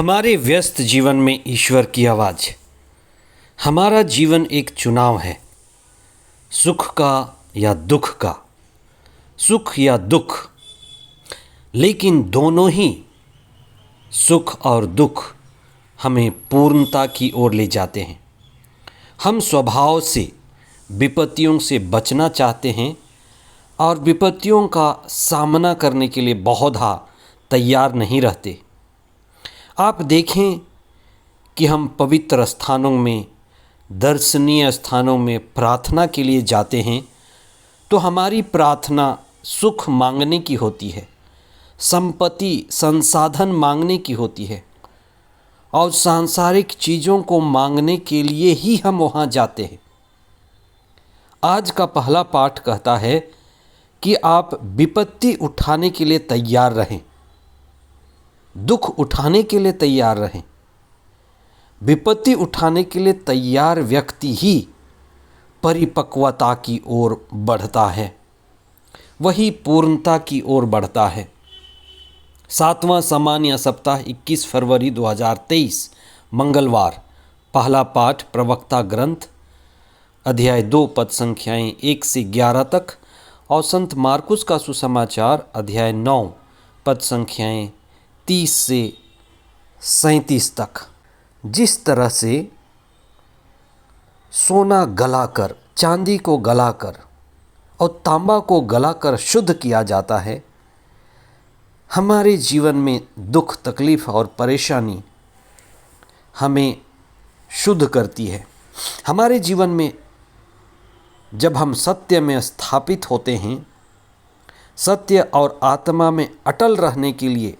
हमारे व्यस्त जीवन में ईश्वर की आवाज़। हमारा जीवन एक चुनाव है, सुख का या दुख का, सुख या दुख। लेकिन दोनों ही सुख और दुख हमें पूर्णता की ओर ले जाते हैं। हम स्वभाव से विपत्तियों से बचना चाहते हैं और विपत्तियों का सामना करने के लिए बहुधा तैयार नहीं रहते। आप देखें कि हम पवित्र स्थानों में, दर्शनीय स्थानों में प्रार्थना के लिए जाते हैं तो हमारी प्रार्थना सुख मांगने की होती है, संपत्ति संसाधन मांगने की होती है और सांसारिक चीज़ों को मांगने के लिए ही हम वहाँ जाते हैं। आज का पहला पाठ कहता है कि आप विपत्ति उठाने के लिए तैयार रहें, दुख उठाने के लिए तैयार रहें। विपत्ति उठाने के लिए तैयार व्यक्ति ही परिपक्वता की ओर बढ़ता है, वही पूर्णता की ओर बढ़ता है। 7वां सामान्य सप्ताह 21 फरवरी 2023 मंगलवार। पहला पाठ प्रवक्ता ग्रंथ अध्याय 2 पद संख्याएं 1 से 11 तक और संत मार्कुस का सुसमाचार अध्याय 9 पद संख्याएं 30 से 37 तक। जिस तरह से सोना गलाकर, चांदी को गलाकर और तांबा को गलाकर शुद्ध किया जाता है, हमारे जीवन में दुख, तकलीफ और परेशानी हमें शुद्ध करती है। हमारे जीवन में जब हम सत्य में स्थापित होते हैं, सत्य और आत्मा में अटल रहने के लिए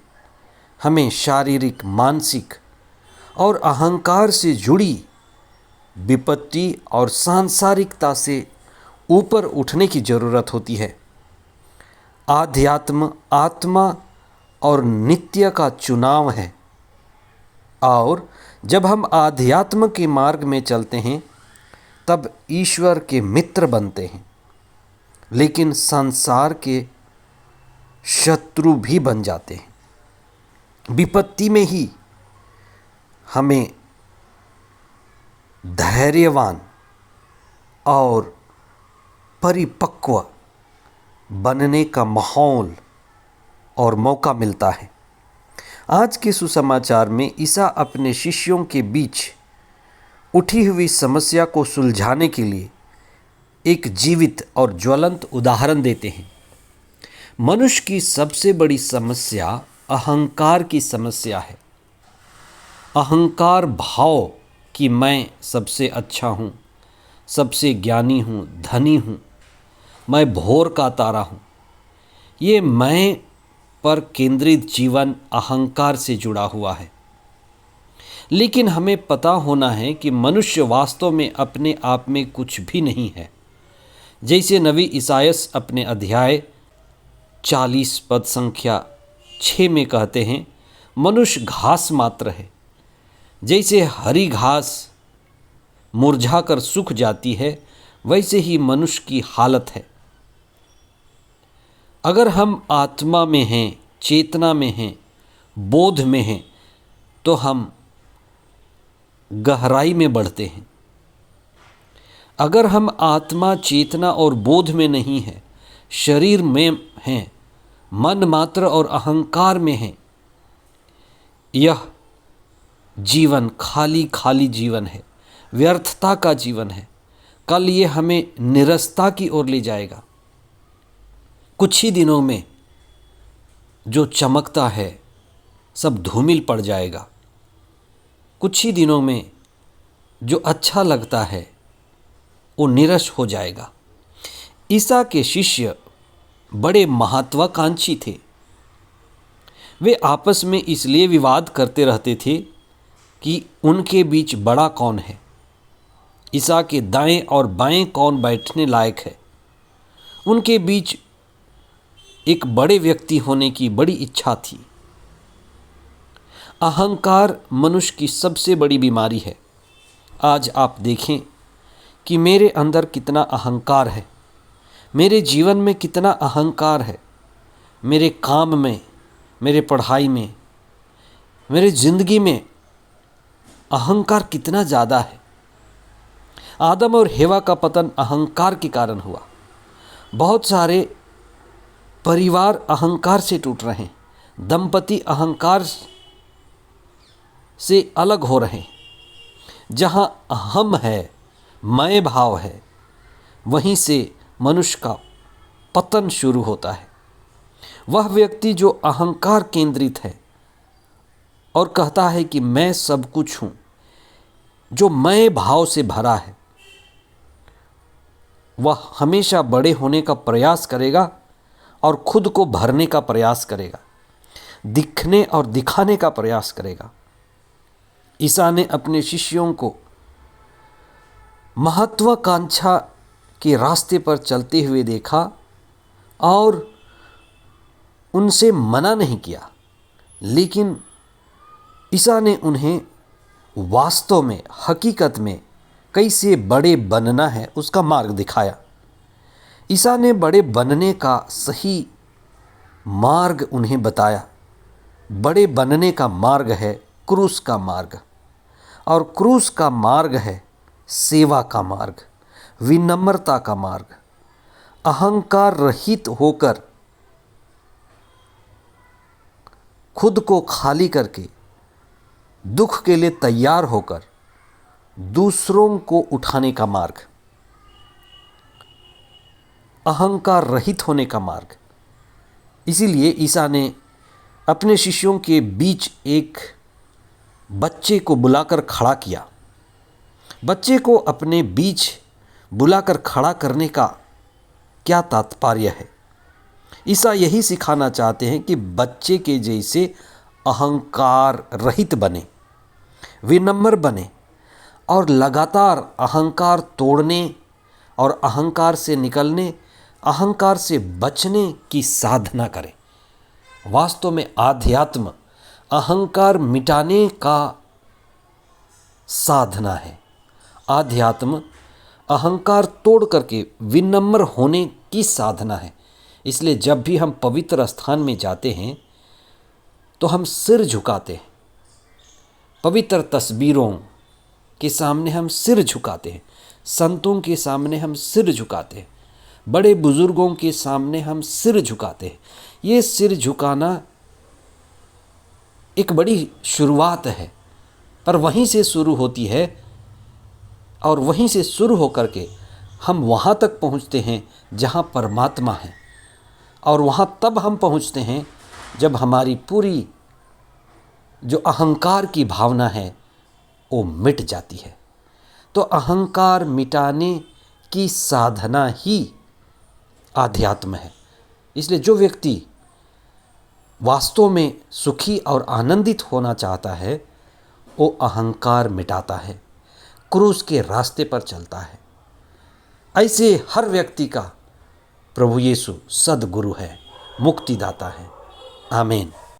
हमें शारीरिक, मानसिक और अहंकार से जुड़ी विपत्ति और सांसारिकता से ऊपर उठने की ज़रूरत होती है। आध्यात्म आत्मा और नित्य का चुनाव है और जब हम आध्यात्म के मार्ग में चलते हैं तब ईश्वर के मित्र बनते हैं, लेकिन संसार के शत्रु भी बन जाते हैं। विपत्ति में ही हमें धैर्यवान और परिपक्व बनने का माहौल और मौका मिलता है। आज के सुसमाचार में ईसा अपने शिष्यों के बीच उठी हुई समस्या को सुलझाने के लिए एक जीवित और ज्वलंत उदाहरण देते हैं। मनुष्य की सबसे बड़ी समस्या अहंकार की समस्या है। अहंकार भाव कि मैं सबसे अच्छा हूँ, सबसे ज्ञानी हूँ, धनी हूँ, मैं भोर का तारा हूँ। ये मैं पर केंद्रित जीवन अहंकार से जुड़ा हुआ है। लेकिन हमें पता होना है कि मनुष्य वास्तव में अपने आप में कुछ भी नहीं है। जैसे नबी ईसायास अपने अध्याय 40 पद संख्या 6 में कहते हैं, मनुष्य घास मात्र है। जैसे हरी घास मुरझाकर सूख जाती है, वैसे ही मनुष्य की हालत है। अगर हम आत्मा में हैं, चेतना में हैं, बोध में हैं, तो हम गहराई में बढ़ते हैं। अगर हम आत्मा, चेतना और बोध में नहीं हैं, शरीर में हैं, मन मात्र और अहंकार में हैं, यह जीवन खाली खाली जीवन है, व्यर्थता का जीवन है। कल ये हमें निरस्ता की ओर ले जाएगा। कुछ ही दिनों में जो चमकता है सब धूमिल पड़ जाएगा। कुछ ही दिनों में जो अच्छा लगता है वो निरस हो जाएगा। ईसा के शिष्य बड़े महत्वाकांक्षी थे। वे आपस में इसलिए विवाद करते रहते थे कि उनके बीच बड़ा कौन है, ईसा के दाएं और बाएं कौन बैठने लायक है। उनके बीच एक बड़े व्यक्ति होने की बड़ी इच्छा थी। अहंकार मनुष्य की सबसे बड़ी बीमारी है। आज आप देखें कि मेरे अंदर कितना अहंकार है, मेरे जीवन में कितना अहंकार है, मेरे काम में, मेरे पढ़ाई में, मेरी ज़िंदगी में अहंकार कितना ज़्यादा है। आदम और हेवा का पतन अहंकार के कारण हुआ। बहुत सारे परिवार अहंकार से टूट रहे हैं, दंपति अहंकार से अलग हो रहे हैं। जहाँ अहम है, मैं भाव है, वहीं से मनुष्य का पतन शुरू होता है। वह व्यक्ति जो अहंकार केंद्रित है और कहता है कि मैं सब कुछ हूँ, जो मैं भाव से भरा है, वह हमेशा बड़े होने का प्रयास करेगा और खुद को भरने का प्रयास करेगा, दिखने और दिखाने का प्रयास करेगा। ईसा ने अपने शिष्यों को महत्वाकांक्षा के रास्ते पर चलते हुए देखा और उनसे मना नहीं किया, लेकिन ईसा ने उन्हें वास्तव में, हकीकत में कैसे बड़े बनना है उसका मार्ग दिखाया। ईसा ने बड़े बनने का सही मार्ग उन्हें बताया। बड़े बनने का मार्ग है क्रूस का मार्ग, और क्रूस का मार्ग है सेवा का मार्ग, विनम्रता का मार्ग, अहंकार रहित होकर खुद को खाली करके, दुख के लिए तैयार होकर दूसरों को उठाने का मार्ग, अहंकार रहित होने का मार्ग। इसीलिए ईसा ने अपने शिष्यों के बीच एक बच्चे को बुलाकर खड़ा किया। बच्चे को अपने बीच बुलाकर खड़ा करने का क्या तात्पर्य है? ईसा यही सिखाना चाहते हैं कि बच्चे के जैसे अहंकार रहित बने, विनम्र बने और लगातार अहंकार तोड़ने और अहंकार से निकलने, अहंकार से बचने की साधना करें। वास्तव में आध्यात्म अहंकार मिटाने का साधना है। आध्यात्म अहंकार तोड़ करके विनम्र होने की साधना है। इसलिए जब भी हम पवित्र स्थान में जाते हैं तो हम सिर झुकाते हैं। पवित्र तस्वीरों के सामने हम सिर झुकाते हैं, संतों के सामने हम सिर झुकाते हैं, बड़े बुजुर्गों के सामने हम सिर झुकाते हैं। ये सिर झुकाना एक बड़ी शुरुआत है, पर वहीं से शुरू होती है और वहीं से शुरू होकर के हम वहाँ तक पहुँचते हैं जहाँ परमात्मा है, और वहाँ तब हम पहुँचते हैं जब हमारी पूरी जो अहंकार की भावना है वो मिट जाती है। तो अहंकार मिटाने की साधना ही आध्यात्म है। इसलिए जो व्यक्ति वास्तव में सुखी और आनंदित होना चाहता है वो अहंकार मिटाता है, क्रूस के रास्ते पर चलता है। ऐसे हर व्यक्ति का प्रभु यीशु सद्गुरु है, मुक्तिदाता है। आमीन।